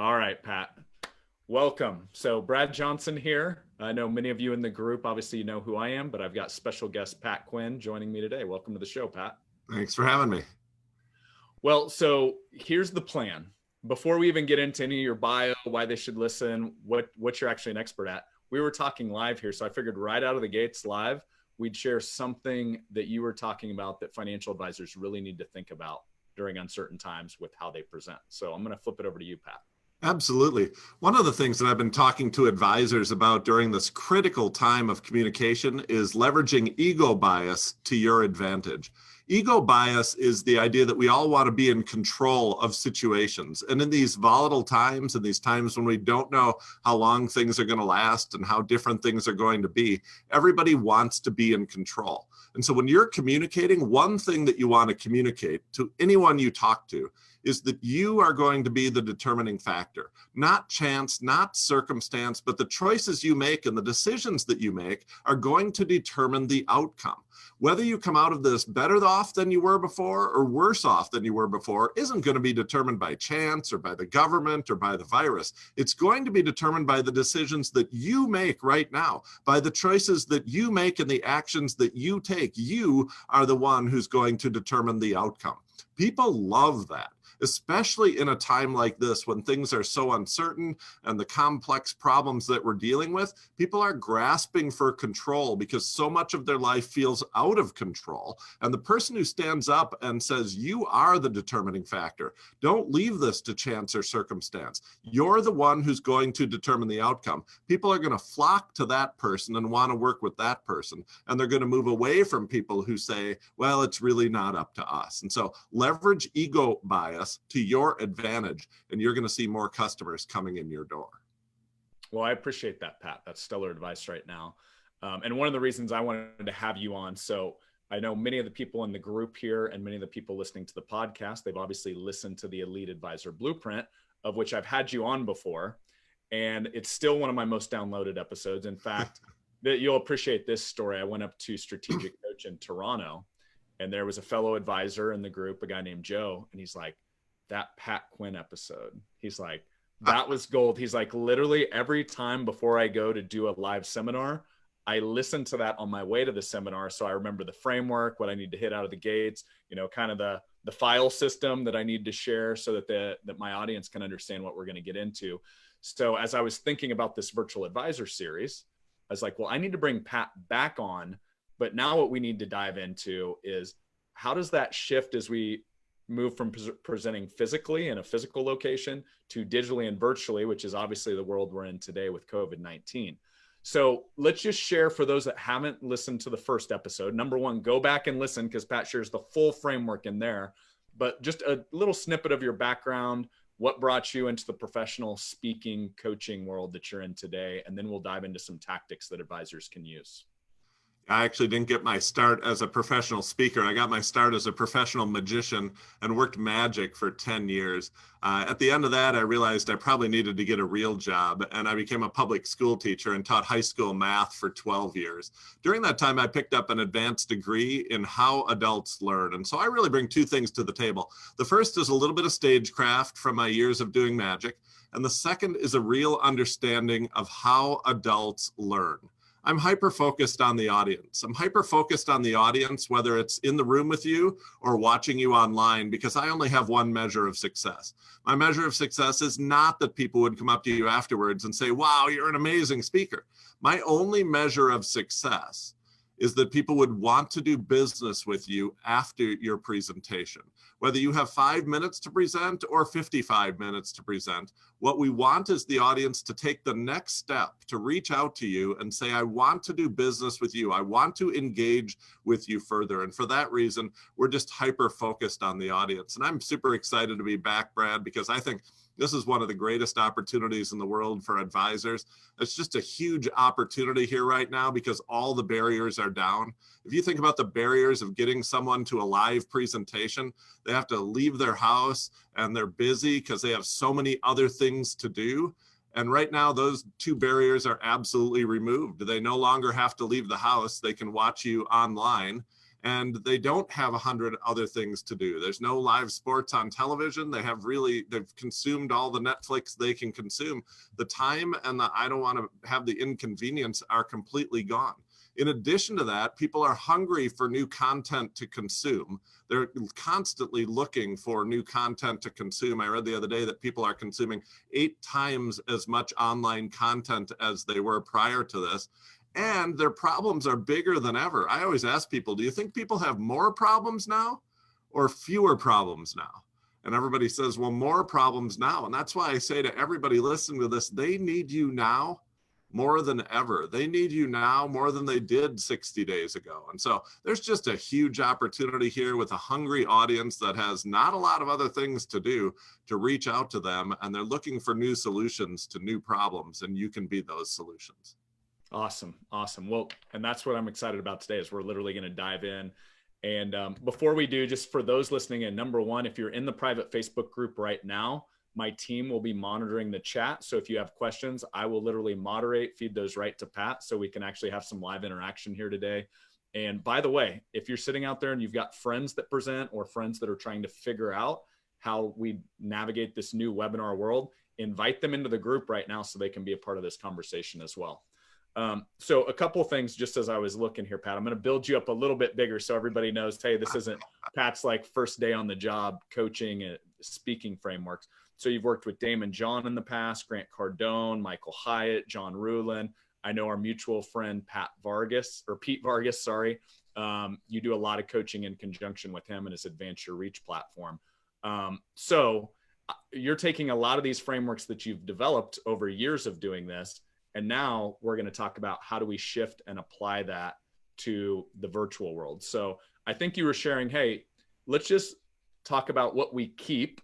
All right, Pat. Welcome. So Brad Johnson here. I know many of you in the group, obviously you know who I am, but I've got special guest Pat Quinn joining me today. Welcome to the show, Pat. Thanks for having me. Well, so here's the plan. Before we even get into any of your bio, why they should listen, what you're actually an expert at, we were talking live here. So I figured right out of the gates live, we'd share something that you were talking about that financial advisors really need to think about during uncertain times with how they present. So I'm going to flip it over to you, Pat. Absolutely. One of the things that I've been talking to advisors about during this critical time of communication is leveraging ego bias to your advantage. Ego bias is the idea that we all want to be in control of situations. And in these volatile times, in these times when we don't know how long things are going to last and how different things are going to be, everybody wants to be in control. And so when you're communicating, one thing that you want to communicate to anyone you talk to is that you are going to be the determining factor, not chance, not circumstance, but the choices you make and the decisions that you make are going to determine the outcome. Whether you come out of this better off than you were before or worse off than you were before isn't going to be determined by chance or by the government or by the virus. It's going to be determined by the decisions that you make right now, by the choices that you make and the actions that you take. You are the one who's going to determine the outcome. People love that, especially in a time like this when things are so uncertain and the complex problems that we're dealing with. People are grasping for control because so much of their life feels out of control. And the person who stands up and says, you are the determining factor, don't leave this to chance or circumstance. You're the one who's going to determine the outcome. People are going to flock to that person and want to work with that person. And they're going to move away from people who say, well, it's really not up to us. And so leverage ego bias to your advantage, and you're going to see more customers coming in your door. Well, I appreciate that, Pat. That's stellar advice right now. And one of the reasons I wanted to have you on, so I know many of the people in the group here and many of the people listening to the podcast, they've obviously listened to the Elite Advisor Blueprint, of which I've had you on before. And it's still one of my most downloaded episodes. In fact, you'll appreciate this story. I went up to Strategic Coach in Toronto, and there was a fellow advisor in the group, a guy named Joe, and he's like, that Pat Quinn episode, he's like, that was gold. He's like, literally every time before I go to do a live seminar, I listen to that on my way to the seminar. So I remember the framework, what I need to hit out of the gates, kind of the file system that I need to share so that my audience can understand what we're going to get into. So as I was thinking about this virtual advisor series, I was like, well, I need to bring Pat back on. But now what we need to dive into is how does that shift as we move from presenting physically in a physical location to digitally and virtually, which is obviously the world we're in today with COVID-19. So let's just share for those that haven't listened to the first episode. Number one, go back and listen because Pat shares the full framework in there, but just a little snippet of your background, what brought you into the professional speaking coaching world that you're in today, and then we'll dive into some tactics that advisors can use. I actually didn't get my start as a professional speaker. I got my start as a professional magician and worked magic for 10 years. At the end of that, I realized I probably needed to get a real job, and I became a public school teacher and taught high school math for 12 years. During that time, I picked up an advanced degree in how adults learn. And so I really bring two things to the table. The first is a little bit of stagecraft from my years of doing magic. And the second is a real understanding of how adults learn. I'm hyper-focused on the audience. I'm hyper-focused on the audience, whether it's in the room with you or watching you online, because I only have one measure of success. My measure of success is not that people would come up to you afterwards and say, wow, you're an amazing speaker. My only measure of success is that people would want to do business with you after your presentation. Whether you have 5 minutes to present or 55 minutes to present, what we want is the audience to take the next step, to reach out to you and say, I want to do business with you. I want to engage with you further. And for that reason, we're just hyper-focused on the audience. And I'm super excited to be back, Brad, because I think this is one of the greatest opportunities in the world for advisors. It's just a huge opportunity here right now because all the barriers are down. If you think about the barriers of getting someone to a live presentation, they have to leave their house and they're busy because they have so many other things to do. And right now, those two barriers are absolutely removed. They no longer have to leave the house. They can watch you online. and they don't have 100 other things to do. There's no live sports on television. They've consumed all the Netflix they can consume. The time and the I don't want to have the inconvenience are completely gone. In addition to that, people are hungry for new content to consume. They're constantly looking for new content to consume. I read the other day that people are consuming 8 times as much online content as they were prior to this. And their problems are bigger than ever. I always ask people, do you think people have more problems now or fewer problems now? And everybody says, well, more problems now. And that's why I say to everybody listening to this, they need you now more than ever. They need you now more than they did 60 days ago. And so there's just a huge opportunity here with a hungry audience that has not a lot of other things to do to reach out to them. And they're looking for new solutions to new problems. And you can be those solutions. Awesome. Well, and that's what I'm excited about today is we're literally going to dive in. And before we do, just for those listening in, number one, if you're in the private Facebook group right now, my team will be monitoring the chat. So if you have questions, I will literally moderate, feed those right to Pat so we can actually have some live interaction here today. And by the way, if you're sitting out there and you've got friends that present or friends that are trying to figure out how we navigate this new webinar world, invite them into the group right now so they can be a part of this conversation as well. So a couple of things just as I was looking here, Pat, I'm going to build you up a little bit bigger so everybody knows, hey, this isn't Pat's like first day on the job coaching and speaking frameworks. So you've worked with Damon John in the past, Grant Cardone, Michael Hyatt, John Rulin. I know our mutual friend, Pete Vargas, sorry. You do a lot of coaching in conjunction with him and his Advance Your Reach platform. So you're taking a lot of these frameworks that you've developed over years of doing this. And now we're going to talk about how do we shift and apply that to the virtual world. So I think you were sharing, hey, let's just talk about what we keep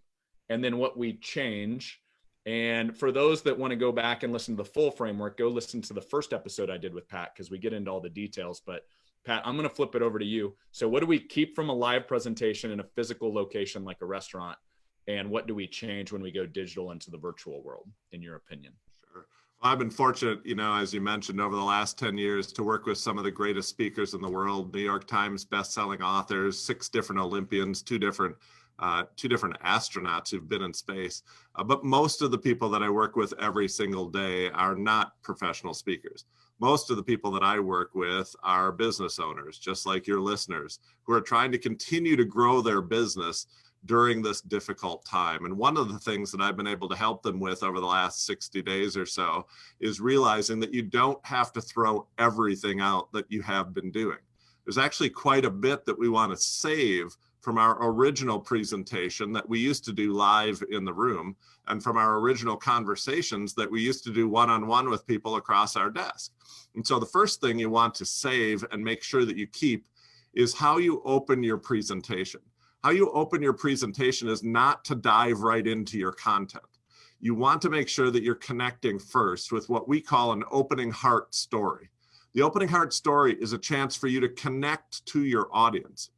and then what we change. And for those that want to go back and listen to the full framework, go listen to the first episode I did with Pat because we get into all the details. But Pat, I'm going to flip it over to you. So what do we keep from a live presentation in a physical location like a restaurant? And what do we change when we go digital into the virtual world, in your opinion? Sure. I've been fortunate, as you mentioned, over the last 10 years to work with some of the greatest speakers in the world, New York Times best-selling authors, 6 different Olympians, two different astronauts who've been in space. But most of the people that I work with every single day are not professional speakers. Most of the people that I work with are business owners, just like your listeners, who are trying to continue to grow their business during this difficult time. And one of the things that I've been able to help them with over the last 60 days or so is realizing that you don't have to throw everything out that you have been doing. There's actually quite a bit that we want to save from our original presentation that we used to do live in the room and from our original conversations that we used to do one-on-one with people across our desk. And so the first thing you want to save and make sure that you keep is how you open your presentation. How you open your presentation is not to dive right into your content. You want to make sure that you're connecting first with what we call an opening heart story. The opening heart story is a chance for you to connect to your audience.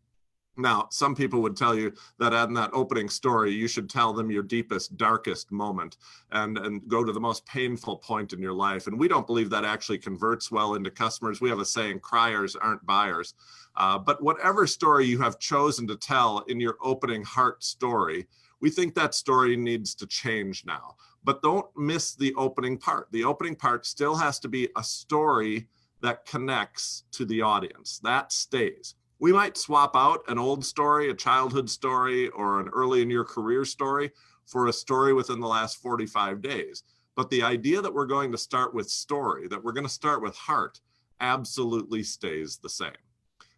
Now, some people would tell you that in that opening story, you should tell them your deepest, darkest moment and go to the most painful point in your life. And we don't believe that actually converts well into customers. We have a saying, criers aren't buyers. But whatever story you have chosen to tell in your opening heart story, we think that story needs to change now. But don't miss the opening part. The opening part still has to be a story that connects to the audience. That stays. We might swap out an old story, a childhood story, or an early in your career story for a story within the last 45 days. But the idea that we're going to start with story, that we're going to start with heart, absolutely stays the same.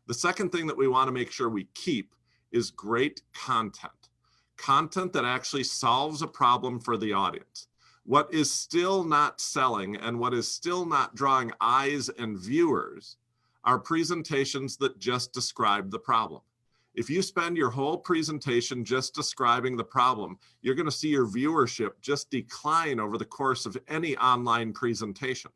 The second thing that we want to make sure we keep is great content. Content that actually solves a problem for the audience. What is still not selling and what is still not drawing eyes and viewers are presentations that just describe the problem. If you spend your whole presentation just describing the problem, you're going to see your viewership just decline over the course of any online presentation.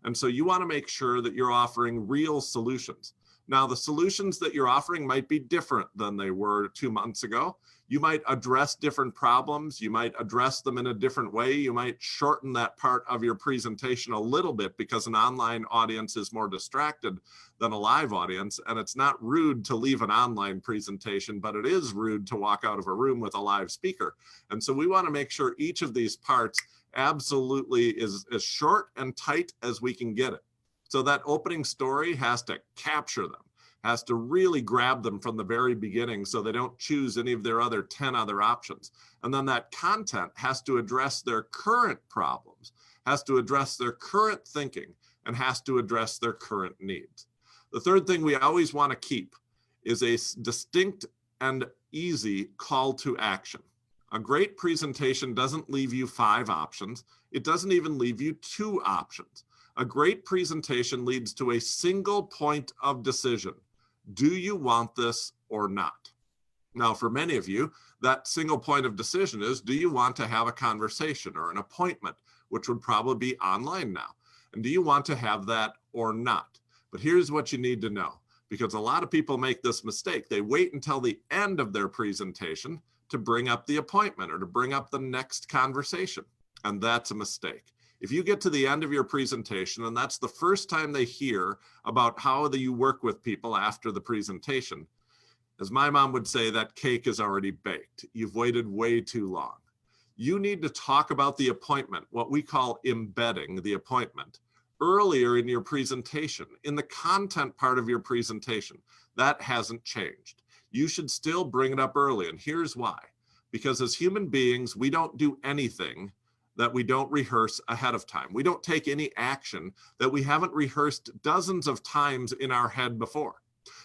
And so you want to make sure that you're offering real solutions, Now, the solutions that you're offering might be different than they were 2 months ago. You might address different problems. You might address them in a different way. You might shorten that part of your presentation a little bit because an online audience is more distracted than a live audience. And it's not rude to leave an online presentation, but it is rude to walk out of a room with a live speaker. And so we want to make sure each of these parts absolutely is as short and tight as we can get it. So that opening story has to capture them, has to really grab them from the very beginning so they don't choose any of their other 10 other options. And then that content has to address their current problems, has to address their current thinking, and has to address their current needs. The third thing we always want to keep is a distinct and easy call to action. A great presentation doesn't leave you 5 options. It doesn't even leave you 2 options. A great presentation leads to a single point of decision. Do you want this or not? Now, for many of you, that single point of decision is, do you want to have a conversation or an appointment, which would probably be online now? And do you want to have that or not? But here's what you need to know, because a lot of people make this mistake. They wait until the end of their presentation to bring up the appointment or to bring up the next conversation. And that's a mistake. If you get to the end of your presentation and that's the first time they hear about how you work with people after the presentation, as my mom would say, that cake is already baked. You've waited way too long. You need to talk about the appointment, what we call embedding the appointment, earlier in your presentation, in the content part of your presentation. That hasn't changed. You should still bring it up early. And here's why. Because as human beings, we don't do anything that we don't rehearse ahead of time. We don't take any action that we haven't rehearsed dozens of times in our head before.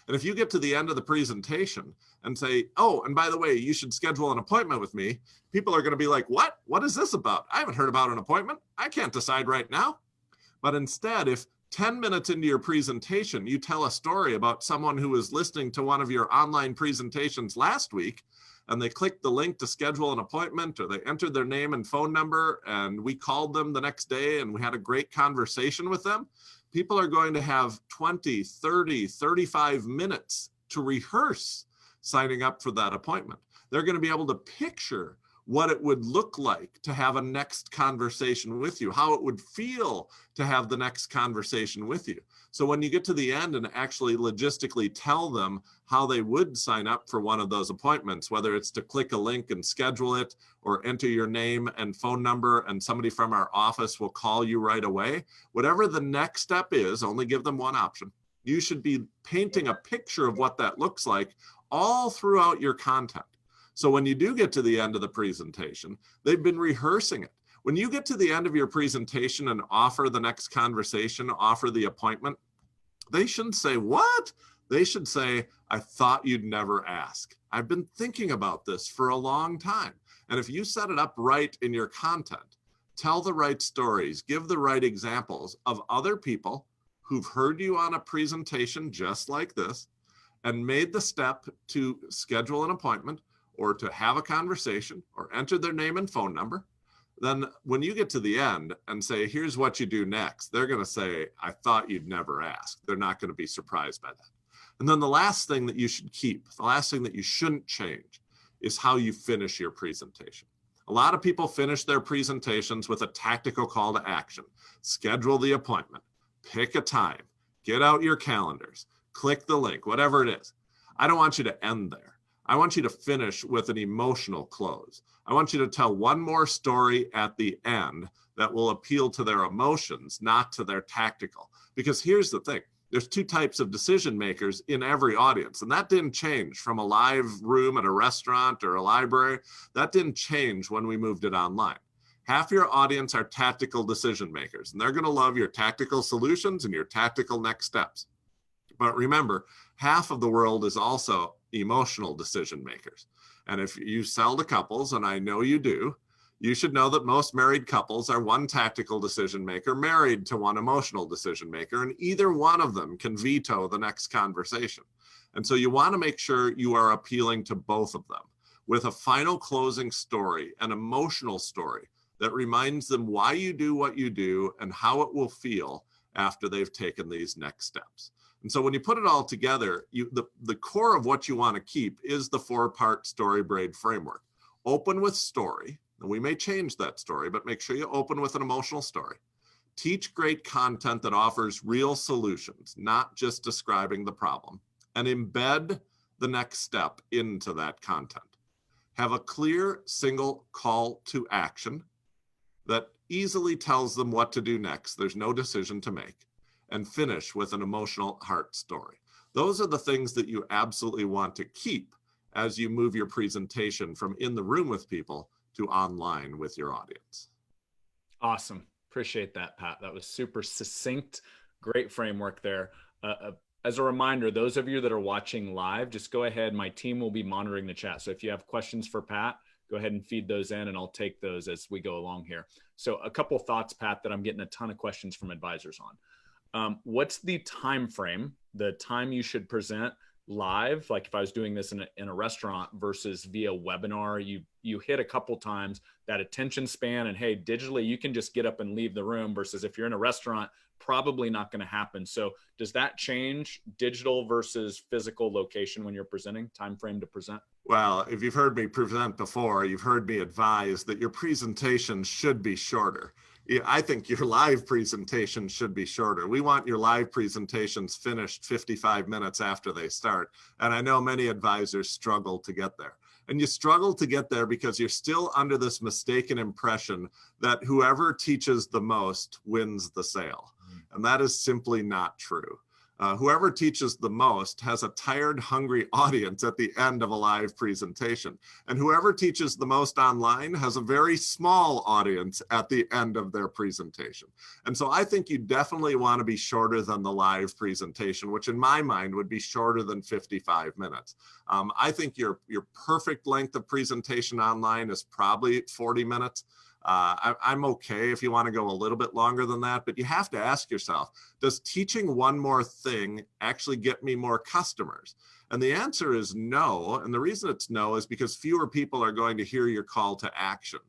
And if you get to the end of the presentation and say, oh, and by the way, you should schedule an appointment with me, people are going to be like, what? What is this about? I haven't heard about an appointment. I can't decide right now. But instead, if 10 minutes into your presentation, you tell a story about someone who was listening to one of your online presentations last week, and they clicked the link to schedule an appointment, or they entered their name and phone number, and we called them the next day and we had a great conversation with them, people are going to have 20, 30, 35 minutes to rehearse signing up for that appointment. They're going to be able to picture what it would look like to have a next conversation with you, how it would feel to have the next conversation with you. So when you get to the end and actually logistically tell them how they would sign up for one of those appointments, whether it's to click a link and schedule it or enter your name and phone number and somebody from our office will call you right away, whatever the next step is, only give them one option. You should be painting a picture of what that looks like all throughout your content. So when you do get to the end of the presentation, they've been rehearsing it. When you get to the end of your presentation and offer the next conversation, offer the appointment, they shouldn't say, what? They should say, I thought you'd never ask. I've been thinking about this for a long time. And if you set it up right in your content, tell the right stories, give the right examples of other people who've heard you on a presentation just like this and made the step to schedule an appointment or to have a conversation or enter their name and phone number, then when you get to the end and say, here's what you do next, they're going to say, I thought you'd never ask. They're not going to be surprised by that. And then the last thing that you should keep, the last thing that you shouldn't change is how you finish your presentation. A lot of people finish their presentations with a tactical call to action. Schedule the appointment, pick a time, get out your calendars, click the link, whatever it is. I don't want you to end there. I want you to finish with an emotional close. I want you to tell one more story at the end that will appeal to their emotions, not to their tactical. Because here's the thing. There's 2 types of decision makers in every audience. And that didn't change from a live room at a restaurant or a library. That didn't change when we moved it online. Half your audience are tactical decision makers, and they're going to love your tactical solutions and your tactical next steps. But remember, half of the world is also emotional decision makers. And if you sell to couples, and I know you do, you should know that most married couples are one tactical decision maker married to one emotional decision maker, and either one of them can veto the next conversation. And so you want to make sure you are appealing to both of them with a final closing story, an emotional story that reminds them why you do what you do and how it will feel after they've taken these next steps. And so when you put it all together, the core of what you want to keep is the 4-part story braid framework. Open with story, and we may change that story, but make sure you open with an emotional story. Teach great content that offers real solutions, not just describing the problem, and embed the next step into that content. Have a clear single call to action that easily tells them what to do next. There's no decision to make. And finish with an emotional heart story. Those are the things that you absolutely want to keep as you move your presentation from in the room with people to online with your audience. Awesome. Appreciate that, Pat. That was super succinct. Great framework there. As a reminder, those of you that are watching live, just go ahead. My team will be monitoring the chat. So if you have questions for Pat, go ahead and feed those in and I'll take those as we go along here. So a couple thoughts, Pat, that I'm getting a ton of questions from advisors on. What's the time frame, the time you should present live? Like if I was doing this in a restaurant versus via webinar, you hit a couple times that attention span, and hey, digitally, you can just get up and leave the room versus if you're in a restaurant, probably not going to happen. So does that change digital versus physical location when you're presenting, time frame to present? Well, if you've heard me present before, you've heard me advise that your presentation should be shorter. I think your live presentation should be shorter. We want your live presentations finished 55 minutes after they start. And I know many advisors struggle to get there. And you struggle to get there because you're still under this mistaken impression that whoever teaches the most wins the sale. And that is simply not true. Whoever teaches the most has a tired, hungry audience at the end of a live presentation. And whoever teaches the most online has a very small audience at the end of their presentation. And so I think you definitely want to be shorter than the live presentation, which in my mind would be shorter than 55 minutes. I think your perfect length of presentation online is probably 40 minutes. I'm okay if you want to go a little bit longer than that, but you have to ask yourself, does teaching one more thing actually get me more customers? And the answer is no. And the reason it's no is because fewer people are going to hear your call to action.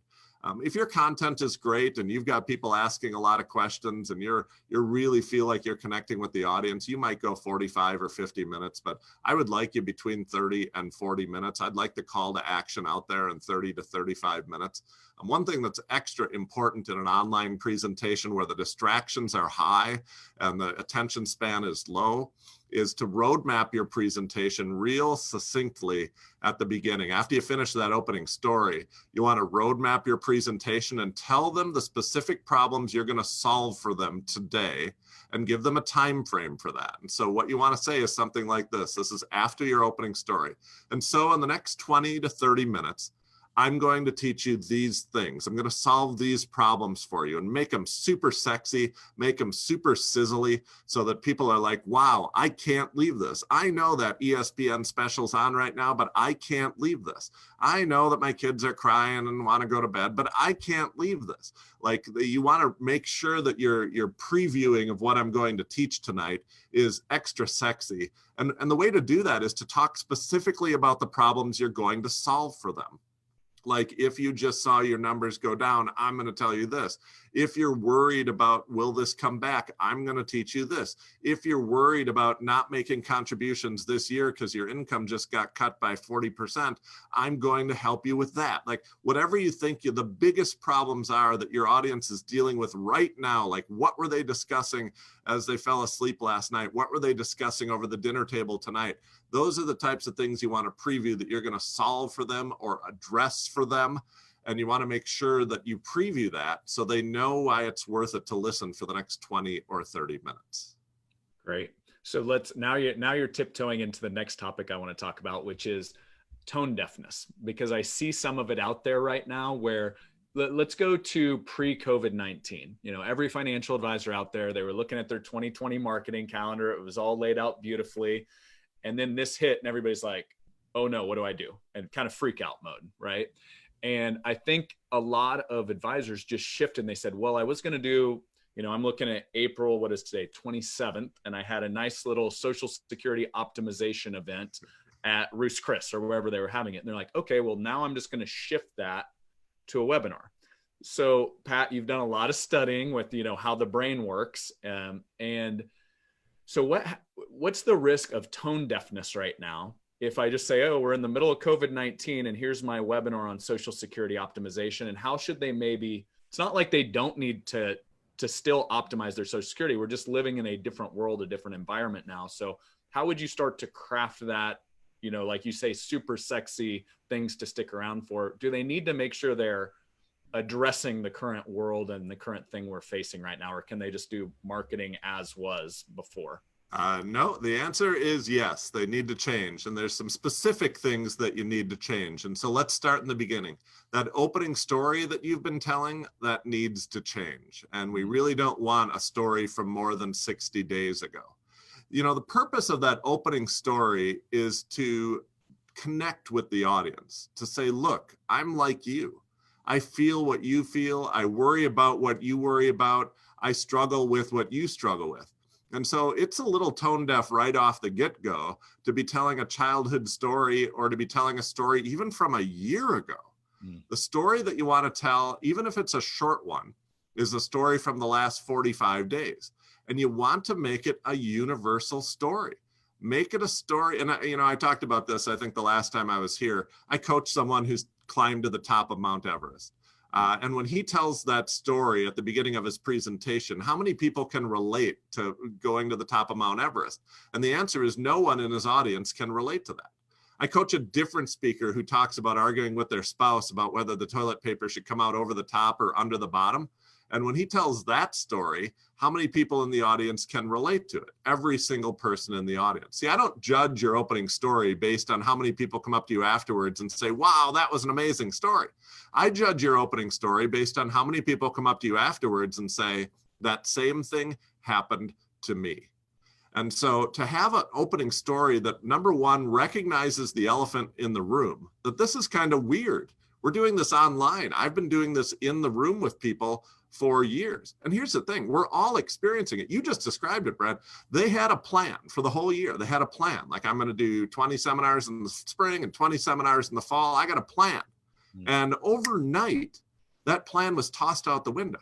If your content is great and you've got people asking a lot of questions and you really feel like you're connecting with the audience, you might go 45 or 50 minutes, but I would like you between 30 and 40 minutes. I'd like the call to action out there in 30 to 35 minutes. One thing that's extra important in an online presentation where the distractions are high and the attention span is low is to roadmap your presentation real succinctly at the beginning. After you finish that opening story, you want to roadmap your presentation and tell them the specific problems you're going to solve for them today and give them a time frame for that. And so what you want to say is something like this. This is after your opening story. And so in the next 20 to 30 minutes, I'm going to teach you these things. I'm going to solve these problems for you and make them super sexy, make them super sizzly so that people are like, wow, I can't leave this. I know that ESPN special's on right now, but I can't leave this. I know that my kids are crying and want to go to bed, but I can't leave this. Like you want to make sure that your previewing of what I'm going to teach tonight is extra sexy. And the way to do that is to talk specifically about the problems you're going to solve for them. Like if you just saw your numbers go down, I'm going to tell you this. If you're worried about, will this come back? I'm going to teach you this. If you're worried about not making contributions this year because your income just got cut by 40%, I'm going to help you with that. Like whatever you think the biggest problems are that your audience is dealing with right now, like what were they discussing as they fell asleep last night? What were they discussing over the dinner table tonight? Those are the types of things you want to preview that you're going to solve for them or address for them. And you want to make sure that you preview that so they know why it's worth it to listen for the next 20 or 30 minutes. Great. So now you're tiptoeing into the next topic I want to talk about, which is tone deafness, because I see some of it out there right now where let's go to pre-COVID-19. Every financial advisor out there, they were looking at their 2020 marketing calendar. It was all laid out beautifully. And then this hit and everybody's like, oh no, what do I do? And kind of freak out mode, right? And I think a lot of advisors just shifted and they said, well, I was going to do, I'm looking at April, what is today, 27th. And I had a nice little social security optimization event at Ruth's Chris or wherever they were having it. And they're like, okay, well, now I'm just going to shift that to a webinar. So Pat, you've done a lot of studying with, how the brain works. And So what's the risk of tone deafness right now? If I just say, oh, we're in the middle of COVID-19 and here's my webinar on Social Security optimization, and how should they maybe, it's not like they don't need to still optimize their Social Security. We're just living in a different world, a different environment now. So how would you start to craft that, like you say, super sexy things to stick around for? Do they need to make sure they're addressing the current world and the current thing we're facing right now, or can they just do marketing as was before? No, the answer is yes, they need to change. And there's some specific things that you need to change. And so let's start in the beginning. That opening story that you've been telling, that needs to change. And we really don't want a story from more than 60 days ago. The purpose of that opening story is to connect with the audience, to say, look, I'm like you. I feel what you feel. I worry about what you worry about. I struggle with what you struggle with. And so it's a little tone deaf right off the get-go to be telling a childhood story or to be telling a story even from a year ago. The story that you want to tell, even if it's a short one, is a story from the last 45 days. And you want to make it a universal story. Make it a story. And I talked about this, I think the last time I was here. I coached someone who's climbed to the top of Mount Everest. And when he tells that story at the beginning of his presentation, how many people can relate to going to the top of Mount Everest? And the answer is no one in his audience can relate to that. I coach a different speaker who talks about arguing with their spouse about whether the toilet paper should come out over the top or under the bottom. And when he tells that story, how many people in the audience can relate to it? Every single person in the audience. See, I don't judge your opening story based on how many people come up to you afterwards and say, wow, that was an amazing story. I judge your opening story based on how many people come up to you afterwards and say, that same thing happened to me. And so to have an opening story that, number one, recognizes the elephant in the room, that this is kind of weird. We're doing this online. I've been doing this in the room with people for years. And here's the thing, we're all experiencing it. You just described it, Brad. They had a plan for the whole year. They had a plan. Like, I'm going to do 20 seminars in the spring and 20 seminars in the fall. I got a plan. And overnight, that plan was tossed out the window.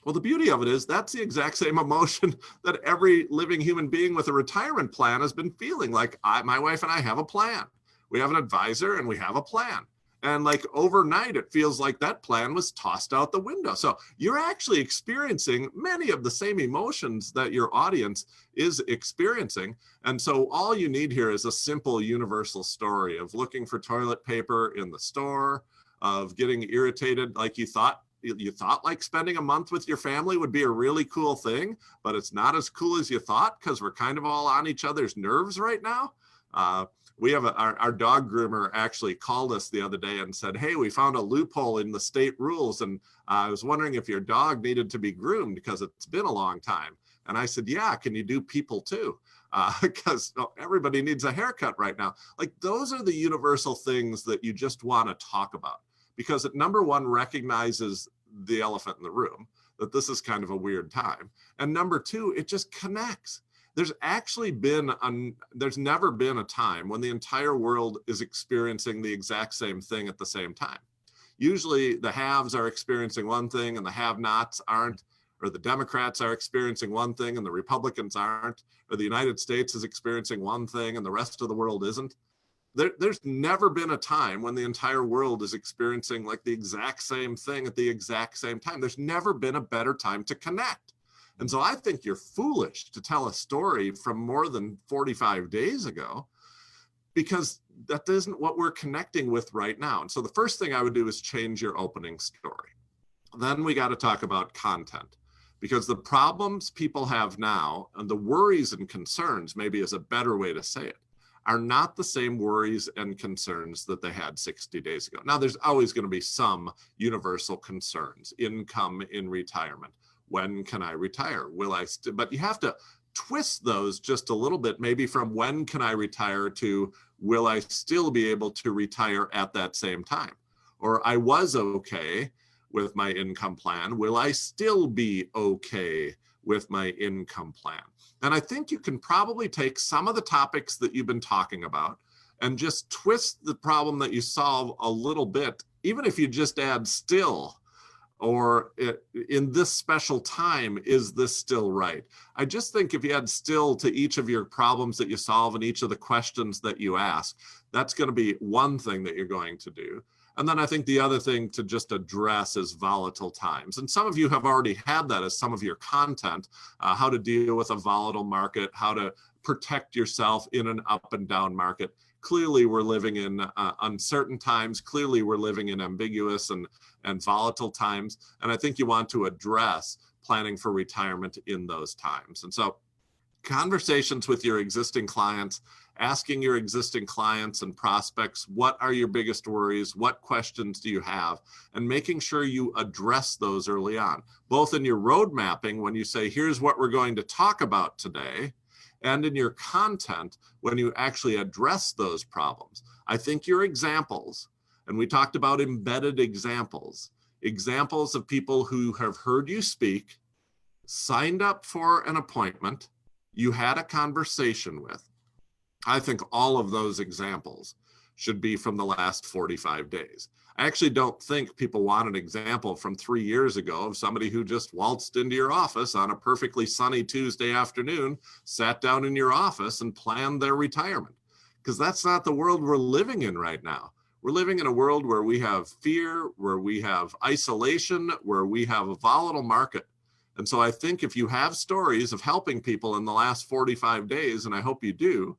Well, the beauty of it is that's the exact same emotion that every living human being with a retirement plan has been feeling. Like, my wife and I have a plan. We have an advisor and we have a plan. And like overnight, it feels like that plan was tossed out the window. So you're actually experiencing many of the same emotions that your audience is experiencing. And so all you need here is a simple universal story of looking for toilet paper in the store, of getting irritated like you thought like spending a month with your family would be a really cool thing, but it's not as cool as you thought because we're kind of all on each other's nerves right now. We have our dog groomer actually called us the other day and said, hey, we found a loophole in the state rules. And I was wondering if your dog needed to be groomed because it's been a long time. And I said, yeah, can you do people too? Because everybody needs a haircut right now. Like, those are the universal things that you just want to talk about, because it, number one, recognizes the elephant in the room, that this is kind of a weird time. And number two, it just connects. There's never been a time when the entire world is experiencing the exact same thing at the same time. Usually the haves are experiencing one thing and the have-nots aren't, or the Democrats are experiencing one thing and the Republicans aren't, or the United States is experiencing one thing and the rest of the world isn't. There's never been a time when the entire world is experiencing like the exact same thing at the exact same time. There's never been a better time to connect. And so I think you're foolish to tell a story from more than 45 days ago, because that isn't what we're connecting with right now. And so the first thing I would do is change your opening story. Then we got to talk about content, because the problems people have now and the worries and concerns, maybe is a better way to say it, are not the same worries and concerns that they had 60 days ago. Now, there's always going to be some universal concerns: income in retirement. When can I retire? Will I but you have to twist those just a little bit, maybe from when can I retire to will I still be able to retire at that same time? Or I was okay with my income plan. Will I still be okay with my income plan? And I think you can probably take some of the topics that you've been talking about and just twist the problem that you solve a little bit, even if you just add still Or in this special time, is this still right? I just think if you add still to each of your problems that you solve and each of the questions that you ask, that's going to be one thing that you're going to do. And then I think the other thing to just address is volatile times. And some of you have already had that as some of your content, how to deal with a volatile market, how to protect yourself in an up and down market. Clearly, we're living in uncertain times. Clearly, we're living in ambiguous and volatile times. And I think you want to address planning for retirement in those times. And so conversations with your existing clients, asking your existing clients and prospects, what are your biggest worries? What questions do you have? And making sure you address those early on, both in your road mapping when you say, here's what we're going to talk about today, and in your content when you actually address those problems. I think your examples, and we talked about embedded examples of people who have heard you speak, signed up for an appointment, you had a conversation with. I think all of those examples should be from the last 45 days. I actually don't think people want an example from 3 years ago of somebody who just waltzed into your office on a perfectly sunny Tuesday afternoon, sat down in your office and planned their retirement, because that's not the world we're living in right now. We're living in a world where we have fear, where we have isolation, where we have a volatile market. And so I think if you have stories of helping people in the last 45 days, and I hope you do,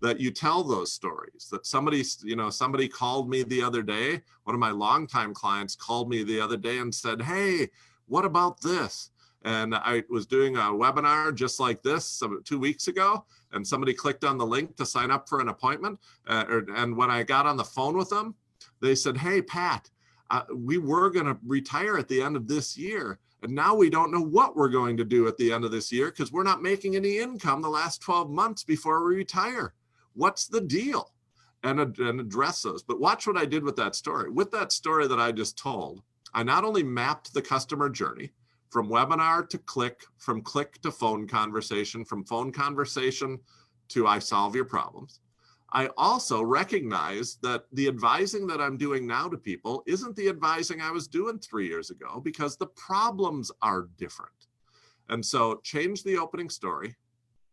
that you tell those stories, that somebody called me the other day, one of my longtime clients called me the other day and said, hey, what about this? And I was doing a webinar just like this 2 weeks ago, and somebody clicked on the link to sign up for an appointment. And when I got on the phone with them, they said, hey, Pat, we were going to retire at the end of this year. And now we don't know what we're going to do at the end of this year because we're not making any income the last 12 months before we retire. What's the deal? And address those. But watch what I did with that story. With that story that I just told, I not only mapped the customer journey from webinar to click, from click to phone conversation, from phone conversation to I solve your problems. I also recognize that the advising that I'm doing now to people isn't the advising I was doing 3 years ago because the problems are different. And so change the opening story,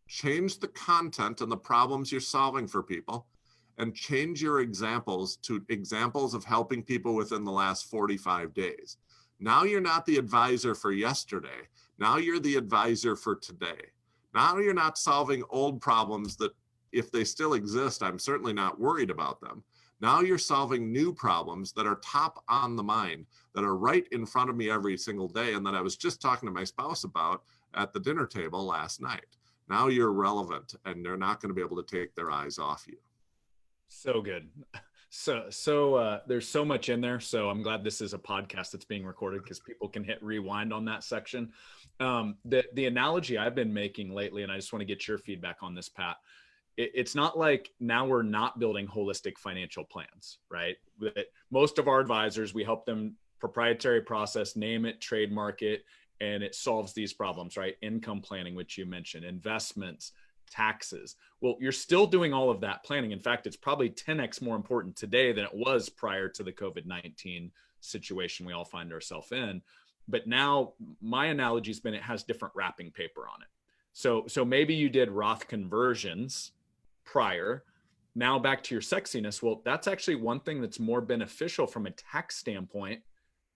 change the content and the problems you're solving for people, and change your examples to examples of helping people within the last 45 days. Now you're not the advisor for yesterday. Now you're the advisor for today. Now you're not solving old problems that, if they still exist, I'm certainly not worried about them. Now you're solving new problems that are top on the mind, that are right in front of me every single day, and that I was just talking to my spouse about at the dinner table last night. Now you're relevant, and they're not going to be able to take their eyes off you. So good. So there's so much in there. So I'm glad this is a podcast that's being recorded because people can hit rewind on that section. The analogy I've been making lately, and I just want to get your feedback on this, Pat. It's not like now we're not building holistic financial plans, right? Most of our advisors, we help them proprietary process, name it, trademark it, and it solves these problems, right? Income planning, which you mentioned, investments, taxes. Well, you're still doing all of that planning. In fact, it's probably 10x more important today than it was prior to the COVID-19 situation we all find ourselves in. But now my analogy's been, it has different wrapping paper on it. So maybe you did Roth conversions prior. Now back to your sexiness. Well, that's actually one thing that's more beneficial from a tax standpoint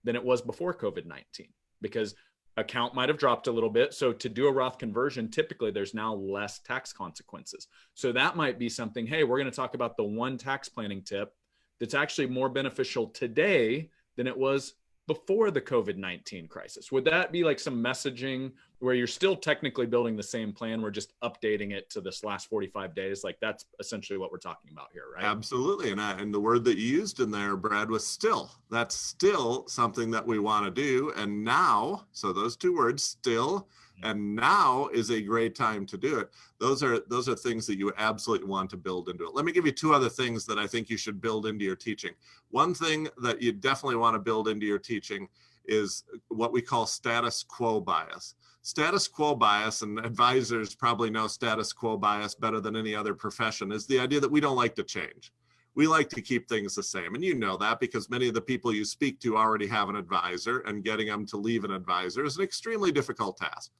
than it was before COVID-19, because account might have dropped a little bit. So to do a Roth conversion, typically there's now less tax consequences. So that might be something, hey, we're going to talk about the one tax planning tip that's actually more beneficial today than it was before the COVID-19 crisis. Would that be like some messaging where you're still technically building the same plan, we're just updating it to this last 45 days? Like that's essentially what we're talking about here, right? Absolutely. And the word that you used in there, Brad, was still. That's still something that we want to do. And now, so those two words, still, and now is a great time to do it. Those are things that you absolutely want to build into it. Let me give you two other things that I think you should build into your teaching. One thing that you definitely want to build into your teaching is what we call status quo bias. Status quo bias, and advisors probably know status quo bias better than any other profession, is the idea that we don't like to change. We like to keep things the same. And you know that because many of the people you speak to already have an advisor, and getting them to leave an advisor is an extremely difficult task.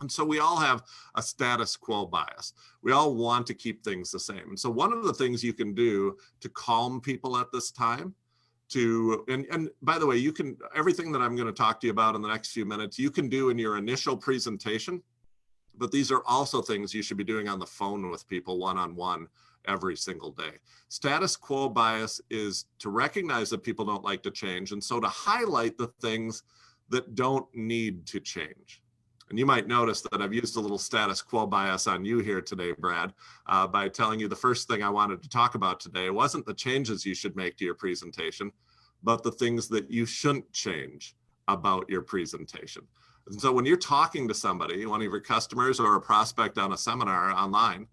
And so we all have a status quo bias. We all want to keep things the same. And so one of the things you can do to calm people at this time, and by the way, you can, everything that I'm going to talk to you about in the next few minutes, you can do in your initial presentation, but these are also things you should be doing on the phone with people one-on-one every single day. Status quo bias is to recognize that people don't like to change, and so to highlight the things that don't need to change. And you might notice that I've used a little status quo bias on you here today, Brad, by telling you the first thing I wanted to talk about today wasn't the changes you should make to your presentation, but the things that you shouldn't change about your presentation. And so when you're talking to somebody, one of your customers or a prospect on a seminar online,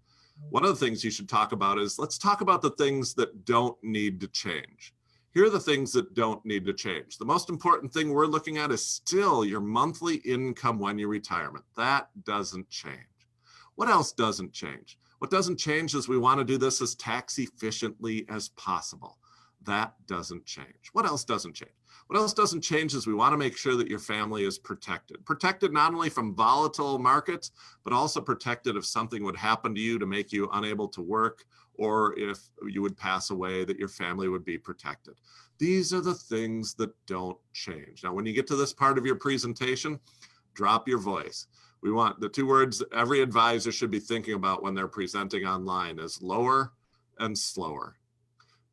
one of the things you should talk about is, let's talk about the things that don't need to change. Here are the things that don't need to change. The most important thing we're looking at is still your monthly income when you retirement. That doesn't change. What else doesn't change? What doesn't change is we want to do this as tax efficiently as possible. That doesn't change. What else doesn't change? What else doesn't change is we want to make sure that your family is protected. Protected not only from volatile markets, but also protected if something would happen to you to make you unable to work, or if you would pass away, that your family would be protected. These are the things that don't change. Now, when you get to this part of your presentation, drop your voice. We want the 2 words every advisor should be thinking about when they're presenting online is lower and slower.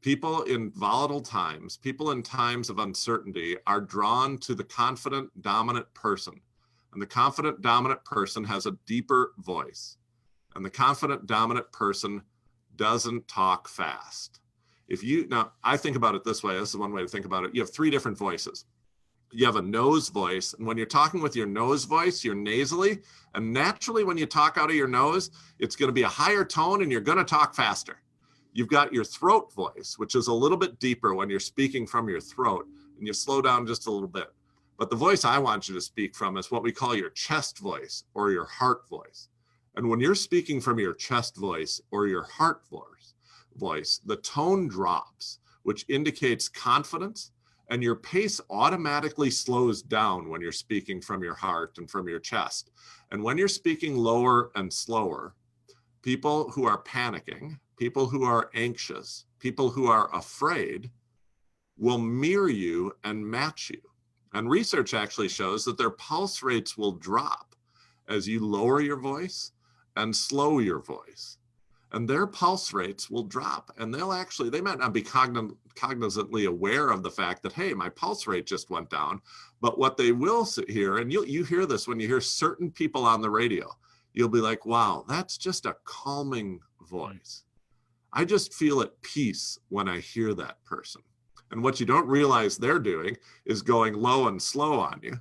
People in volatile times, people in times of uncertainty are drawn to the confident, dominant person. And the confident, dominant person has a deeper voice. And the confident, dominant person doesn't talk fast. Now, I think about it this way. This is one way to think about it. You have 3 different voices. You have a nose voice. And when you're talking with your nose voice, you're nasally. And naturally, when you talk out of your nose, it's going to be a higher tone and you're going to talk faster. You've got your throat voice, which is a little bit deeper when you're speaking from your throat, and you slow down just a little bit. But the voice I want you to speak from is what we call your chest voice or your heart voice. And when you're speaking from your chest voice or your heart voice, the tone drops, which indicates confidence, and your pace automatically slows down when you're speaking from your heart and from your chest. And when you're speaking lower and slower, people who are panicking, people who are anxious, people who are afraid will mirror you and match you. And research actually shows that their pulse rates will drop as you lower your voice and slow your voice. And their pulse rates will drop, and they might not be cognizantly aware of the fact that, hey, my pulse rate just went down. But what they will hear, and you hear this when you hear certain people on the radio, you'll be like, wow, that's just a calming voice. I just feel at peace when I hear that person. And what you don't realize they're doing is going low and slow on you.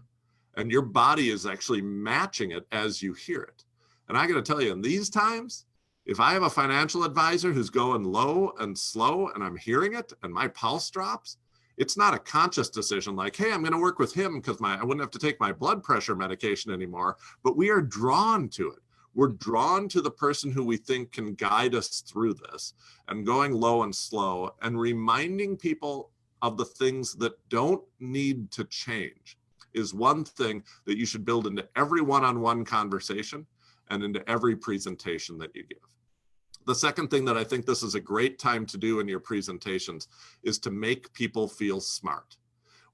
And your body is actually matching it as you hear it. And I got to tell you, in these times, if I have a financial advisor who's going low and slow and I'm hearing it and my pulse drops, it's not a conscious decision like, hey, I'm going to work with him because I wouldn't have to take my blood pressure medication anymore. But we are drawn to it. We're drawn to the person who we think can guide us through this, and going low and slow and reminding people of the things that don't need to change is one thing that you should build into every one-on-one conversation and into every presentation that you give. The second thing that I think this is a great time to do in your presentations is to make people feel smart.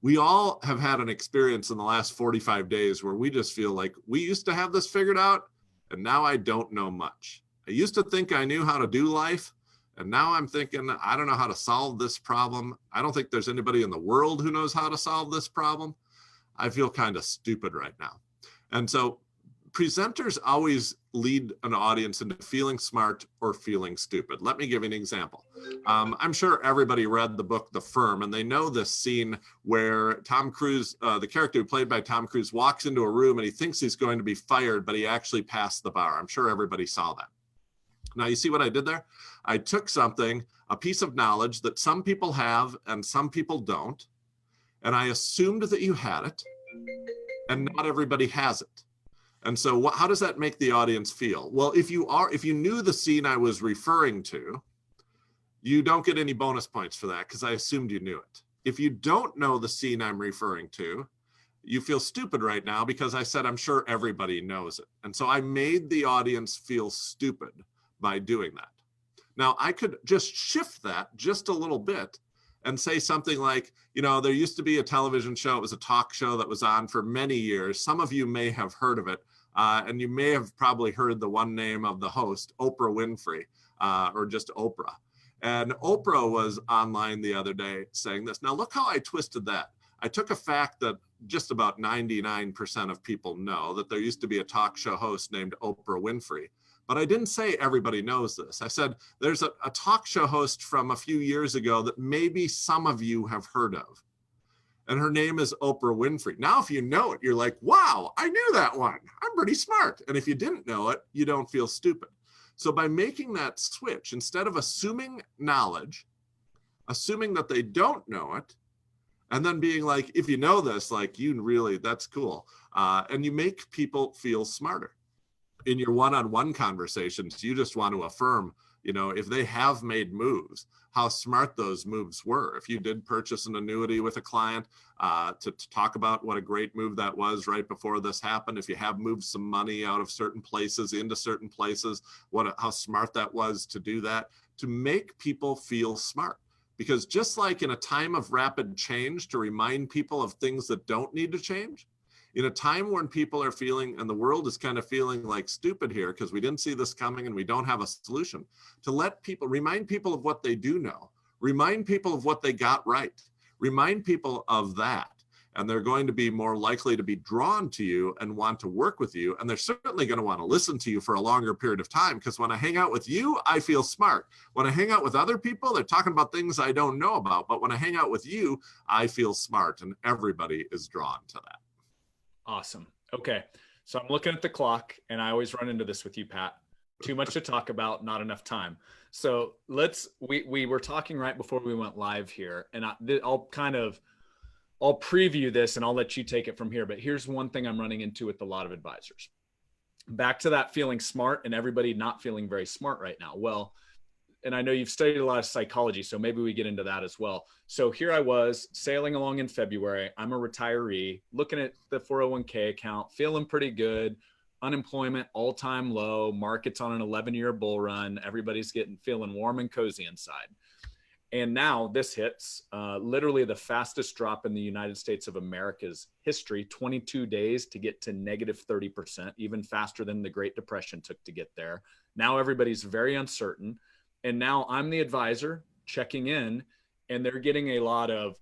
We all have had an experience in the last 45 days where we just feel like we used to have this figured out, and now I don't know much. I used to think I knew how to do life, and now I'm thinking, I don't know how to solve this problem. I don't think there's anybody in the world who knows how to solve this problem. I feel kind of stupid right now. And so presenters always lead an audience into feeling smart or feeling stupid. Let me give you an example. I'm sure everybody read the book The Firm, and they know this scene where Tom Cruise, the character played by Tom Cruise, walks into a room and he thinks he's going to be fired, but he actually passed the bar. I'm sure everybody saw that. Now, you see what I did there? I took something, a piece of knowledge that some people have and some people don't, and I assumed that you had it, and not everybody has it. And so how does that make the audience feel? Well, if you knew the scene I was referring to, you don't get any bonus points for that because I assumed you knew it. If you don't know the scene I'm referring to, you feel stupid right now because I said I'm sure everybody knows it. And so I made the audience feel stupid by doing that. Now, I could just shift that just a little bit and say something like, you know, there used to be a television show. It was a talk show that was on for many years. Some of you may have heard of it. And you may have probably heard the one name of the host, Oprah Winfrey, or just Oprah. And Oprah was online the other day saying this. Now, look how I twisted that. I took a fact that just about 99% of people know, that there used to be a talk show host named Oprah Winfrey. But I didn't say everybody knows this. I said there's a talk show host from a few years ago that maybe some of you have heard of. And her name is Oprah Winfrey. Now, if you know it, you're like, wow, I knew that one. I'm pretty smart. And if you didn't know it, you don't feel stupid. So by making that switch, instead of assuming knowledge, assuming that they don't know it, and then being like, if you know this, like, you really, that's cool. And you make people feel smarter. In your one-on-one conversations, you just want to affirm, you know, if they have made moves, how smart those moves were. If you did purchase an annuity with a client, to talk about what a great move that was right before this happened. If you have moved some money out of certain places into certain places, how smart that was to do that, to make people feel smart. Because just like in a time of rapid change, to remind people of things that don't need to change, in a time when people are feeling, and the world is kind of feeling like stupid here because we didn't see this coming and we don't have a solution, to let people, remind people of what they do know, remind people of what they got right, remind people of that. And they're going to be more likely to be drawn to you and want to work with you. And they're certainly going to want to listen to you for a longer period of time, because when I hang out with you, I feel smart. When I hang out with other people, they're talking about things I don't know about. But when I hang out with you, I feel smart, and everybody is drawn to that. Awesome. Okay. So I'm looking at the clock, and I always run into this with you, Pat. Too much to talk about, not enough time. So we were talking right before we went live here, and I'll preview this and I'll let you take it from here. But here's one thing I'm running into with a lot of advisors. Back to that feeling smart and everybody not feeling very smart right now. Well, and I know you've studied a lot of psychology, so maybe we get into that as well. So here I was sailing along in February. I'm a retiree, looking at the 401k account, feeling pretty good. Unemployment all-time low, market's on an 11-year bull run. Everybody's feeling warm and cozy inside. And now this hits literally the fastest drop in the United States of America's history, 22 days to get to negative 30%, even faster than the Great Depression took to get there. Now everybody's very uncertain. And now I'm the advisor checking in, and they're getting a lot of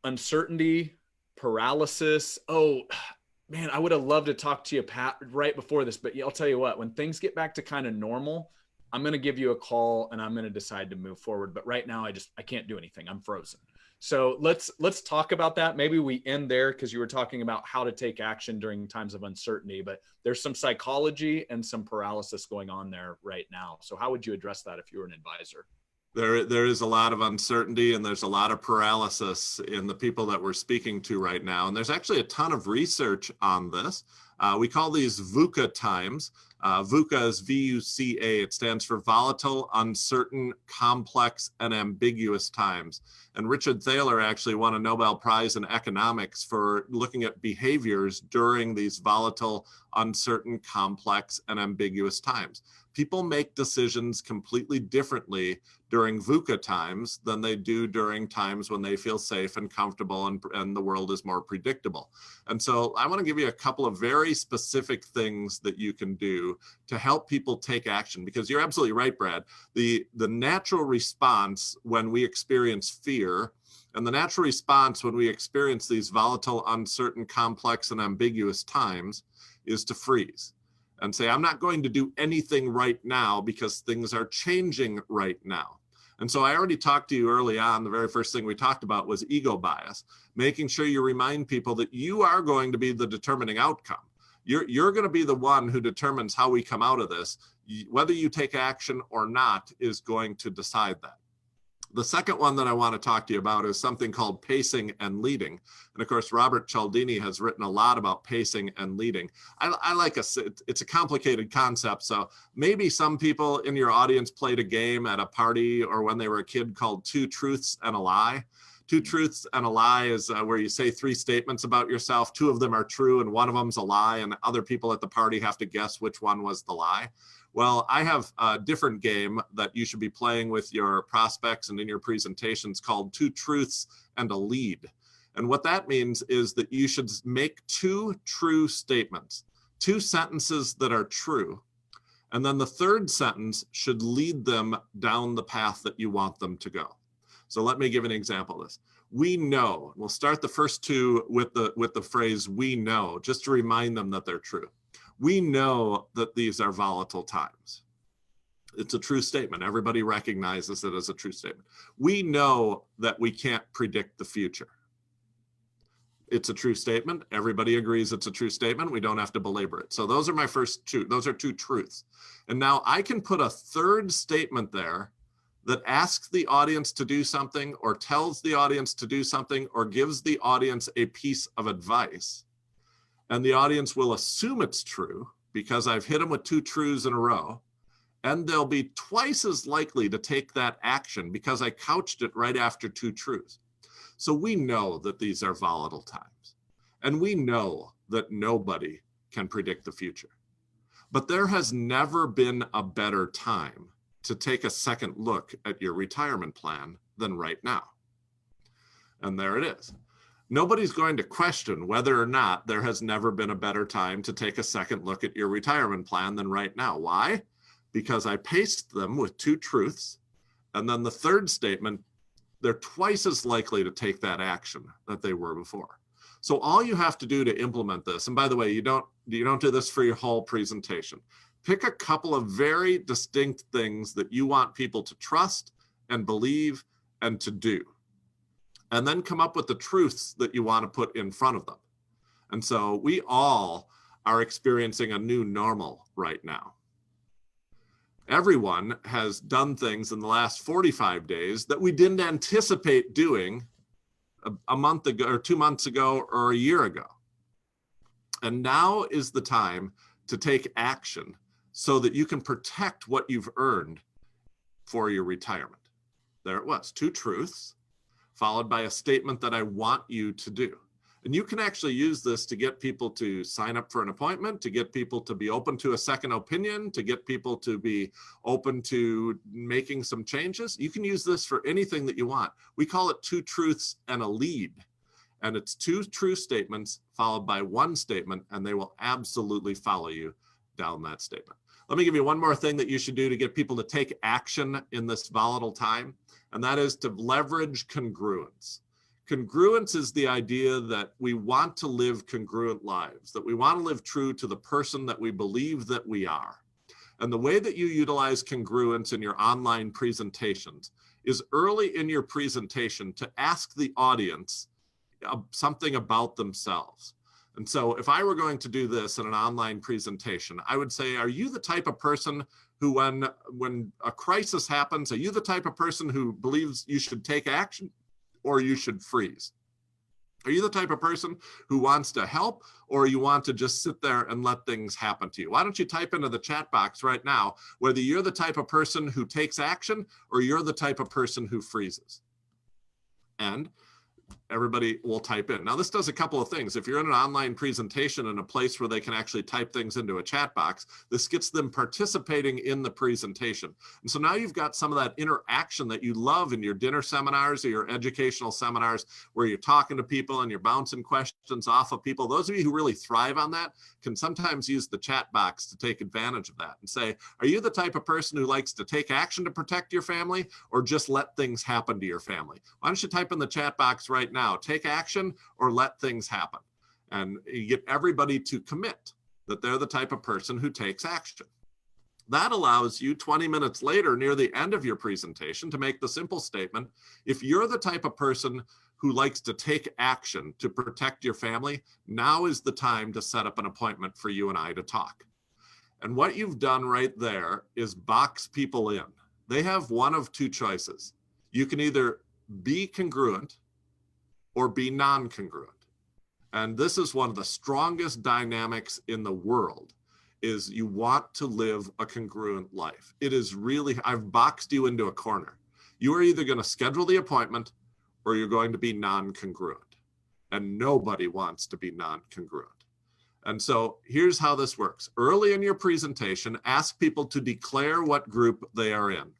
uncertainty, paralysis. Oh, man, I would have loved to talk to you, Pat, right before this. But I'll tell you what, when things get back to kind of normal, I'm going to give you a call and I'm going to decide to move forward. But right now, I can't do anything. I'm frozen. So let's talk about that. Maybe we end there, because you were talking about how to take action during times of uncertainty, but there's some psychology and some paralysis going on there right now. So how would you address that if you were an advisor? There is a lot of uncertainty, and there's a lot of paralysis in the people that we're speaking to right now. And there's actually a ton of research on this. We call these VUCA times. VUCA is VUCA. It stands for volatile, uncertain, complex, and ambiguous times. And Richard Thaler actually won a Nobel Prize in economics for looking at behaviors during these volatile, uncertain, complex, and ambiguous times. People make decisions completely differently during VUCA times than they do during times when they feel safe and comfortable and the world is more predictable. And so I want to give you a couple of very specific things that you can do to help people take action, because you're absolutely right, Brad. The natural response when we experience fear, and the natural response when we experience these volatile, uncertain, complex, and ambiguous times is to freeze and say, I'm not going to do anything right now because things are changing right now. And so I already talked to you early on. The very first thing we talked about was ego bias, making sure you remind people that you are going to be the determining outcome. You're going to be the one who determines how we come out of this. Whether you take action or not is going to decide that. The second one that I want to talk to you about is something called pacing and leading. And of course, Robert Cialdini has written a lot about pacing and leading. I like it's a complicated concept. So maybe some people in your audience played a game at a party or when they were a kid called Two Truths and a Lie. Two Truths and a Lie is where you say three statements about yourself. Two of them are true and one of them's a lie, and other people at the party have to guess which one was the lie. Well, I have a different game that you should be playing with your prospects and in your presentations called Two Truths and a Lead. And what that means is that you should make two true statements, two sentences that are true. And then the third sentence should lead them down the path that you want them to go. So let me give an example of this. We know, we'll start the first two with the phrase we know, just to remind them that they're true. We know that these are volatile times. It's a true statement. Everybody recognizes it as a true statement. We know that we can't predict the future. It's a true statement. Everybody agrees it's a true statement. We don't have to belabor it. So those are my first two. Those are two truths. And now I can put a third statement there that asks the audience to do something or tells the audience to do something or gives the audience a piece of advice. And the audience will assume it's true because I've hit them with two truths in a row. And they'll be twice as likely to take that action because I couched it right after two truths. So we know that these are volatile times. And we know that nobody can predict the future. But there has never been a better time to take a second look at your retirement plan than right now. And there it is. Nobody's going to question whether or not there has never been a better time to take a second look at your retirement plan than right now. Why? Because I paced them with two truths. And then the third statement, they're twice as likely to take that action that they were before. So all you have to do to implement this, and by the way, you don't do this for your whole presentation. Pick a couple of very distinct things that you want people to trust and believe and to do. And then come up with the truths that you want to put in front of them. And so we all are experiencing a new normal right now. Everyone has done things in the last 45 days that we didn't anticipate doing a month ago or 2 months ago or a year ago. And now is the time to take action so that you can protect what you've earned for your retirement. There it was, two truths, followed by a statement that I want you to do. And you can actually use this to get people to sign up for an appointment, to get people to be open to a second opinion, to get people to be open to making some changes. You can use this for anything that you want. We call it two truths and a lead. And it's two true statements followed by one statement, and they will absolutely follow you down that statement. Let me give you one more thing that you should do to get people to take action in this volatile time, and that is to leverage congruence. Congruence is the idea that we want to live congruent lives, that we want to live true to the person that we believe that we are. And the way that you utilize congruence in your online presentations is early in your presentation to ask the audience something about themselves. And so if I were going to do this in an online presentation, I would say, are you the type of person who, when a crisis happens, are you the type of person who believes you should take action or you should freeze? Are you the type of person who wants to help, or you want to just sit there and let things happen to you? Why don't you type into the chat box right now whether you're the type of person who takes action or you're the type of person who freezes? And everybody will type in. Now, this does a couple of things. If you're in an online presentation in a place where they can actually type things into a chat box, this gets them participating in the presentation. And so now you've got some of that interaction that you love in your dinner seminars or your educational seminars where you're talking to people and you're bouncing questions off of people. Those of you who really thrive on that can sometimes use the chat box to take advantage of that and say, are you the type of person who likes to take action to protect your family or just let things happen to your family? Why don't you type in the chat box right now, take action or let things happen? And you get everybody to commit that they're the type of person who takes action. That allows you 20 minutes later, near the end of your presentation, to make the simple statement, if you're the type of person who likes to take action to protect your family, now is the time to set up an appointment for you and I to talk. And what you've done right there is box people in. They have one of two choices. You can either be congruent or be non-congruent. And this is one of the strongest dynamics in the world, is you want to live a congruent life. It is really, I've boxed you into a corner. You are either going to schedule the appointment or you're going to be non-congruent. And nobody wants to be non-congruent. And so here's how this works. Early in your presentation, ask people to declare what group they are in.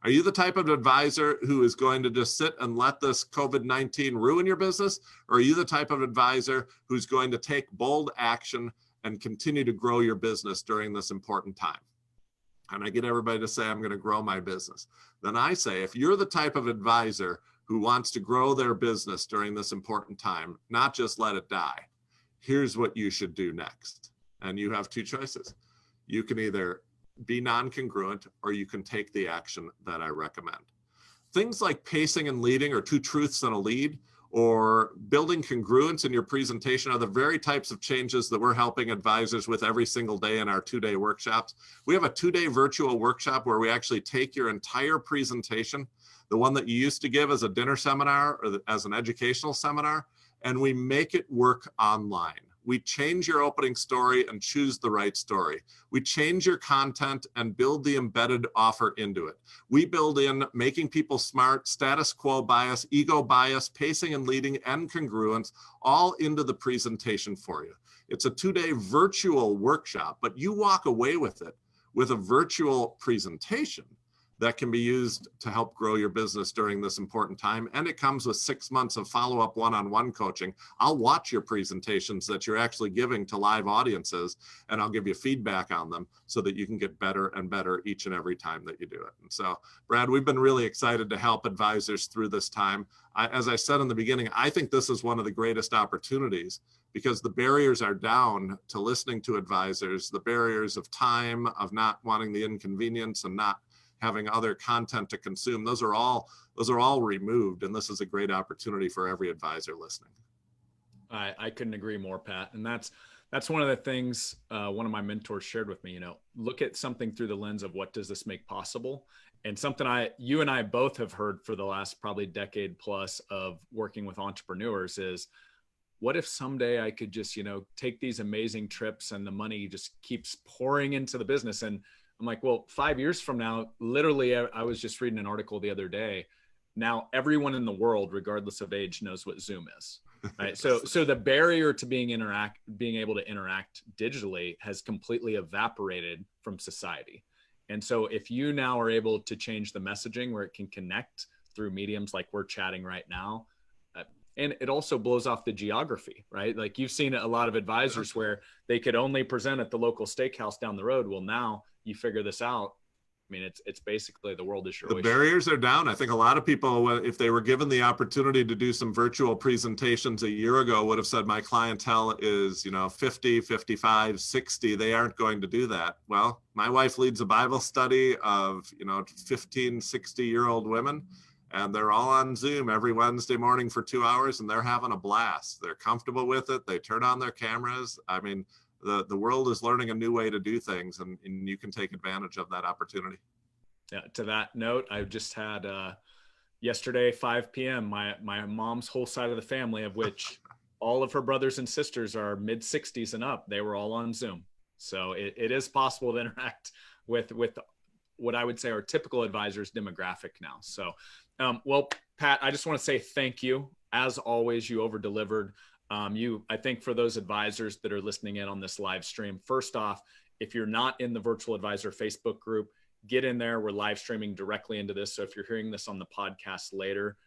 Are you the type of advisor who is going to just sit and let this COVID-19 ruin your business? Or are you the type of advisor who's going to take bold action and continue to grow your business during this important time? And I get everybody to say, I'm going to grow my business. Then I say, if you're the type of advisor who wants to grow their business during this important time, not just let it die, here's what you should do next. And you have two choices. You can either be non-congruent or you can take the action that I recommend. Things like pacing and leading, or two truths and a lead, or building congruence in your presentation are the very types of changes that we're helping advisors with every single day in our 2-day workshops. We have a 2-day virtual workshop where we actually take your entire presentation, the one that you used to give as a dinner seminar or as an educational seminar, and we make it work online. We change your opening story and choose the right story. We change your content and build the embedded offer into it. We build in making people smart, status quo bias, ego bias, pacing and leading, and congruence all into the presentation for you. It's a 2-day virtual workshop, but you walk away with it with a virtual presentation that can be used to help grow your business during this important time. And it comes with 6 months of follow-up one-on-one coaching. I'll watch your presentations that you're actually giving to live audiences, and I'll give you feedback on them so that you can get better and better each and every time that you do it. And so, Brad, we've been really excited to help advisors through this time. As I said in the beginning, I think this is one of the greatest opportunities because the barriers are down to listening to advisors, the barriers of time, of not wanting the inconvenience and not having other content to consume. Those are all removed, and this is a great opportunity for every advisor listening. I couldn't agree more, Pat. And that's one of the things one of my mentors shared with me. Look at something through the lens of what does this make possible, and something you and I both have heard for the last probably decade plus of working with entrepreneurs is, what if someday I could just take these amazing trips and the money just keeps pouring into the business? And I'm like, well, 5 years from now, literally, I was just reading an article the other day. Now, everyone in the world, regardless of age, knows what Zoom is, right? So the barrier to being able to interact digitally has completely evaporated from society. And so if you now are able to change the messaging where it can connect through mediums like we're chatting right now, and it also blows off the geography, right? Like you've seen a lot of advisors where they could only present at the local steakhouse down the road. Well, now you figure this out. I mean, it's basically the world is your oyster. The barriers are down. I think a lot of people, if they were given the opportunity to do some virtual presentations a year ago, would have said, my clientele is, 50, 55, 60. They aren't going to do that. Well, my wife leads a Bible study of, 15, 60-year-old women. And they're all on Zoom every Wednesday morning for 2 hours, and they're having a blast. They're comfortable with it. They turn on their cameras. I mean, the world is learning a new way to do things, and you can take advantage of that opportunity. Yeah. To that note, I just had yesterday, 5 p.m., my mom's whole side of the family, of which all of her brothers and sisters are mid-60s and up. They were all on Zoom. So it is possible to interact with what I would say are typical advisors demographic now. So, well, Pat, I just want to say thank you. As always, you over-delivered. I think for those advisors that are listening in on this live stream, first off, if you're not in the Virtual Advisor Facebook group, get in there. We're live streaming directly into this. So if you're hearing this on the podcast later,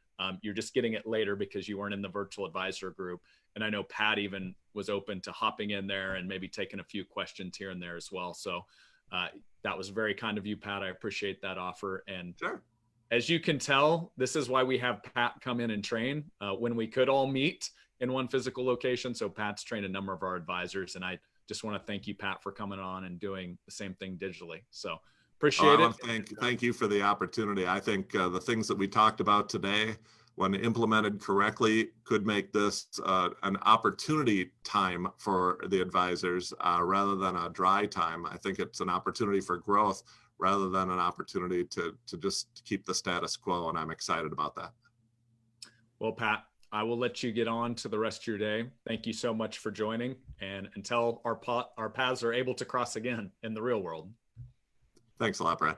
you're just getting it later because you weren't in the Virtual Advisor group. And I know Pat even was open to hopping in there and maybe taking a few questions here and there as well. So that was very kind of you, Pat. I appreciate that offer. And sure. As you can tell, this is why we have Pat come in and train when we could all meet in one physical location. So Pat's trained a number of our advisors, and I just want to thank you, Pat, for coming on and doing the same thing digitally. So appreciate it. Thank you for the opportunity. I think the things that we talked about today when implemented correctly, could make this an opportunity time for the advisors rather than a dry time. I think it's an opportunity for growth rather than an opportunity to just keep the status quo, and I'm excited about that. Well, Pat, I will let you get on to the rest of your day. Thank you so much for joining, and until our paths are able to cross again in the real world. Thanks a lot, Brad.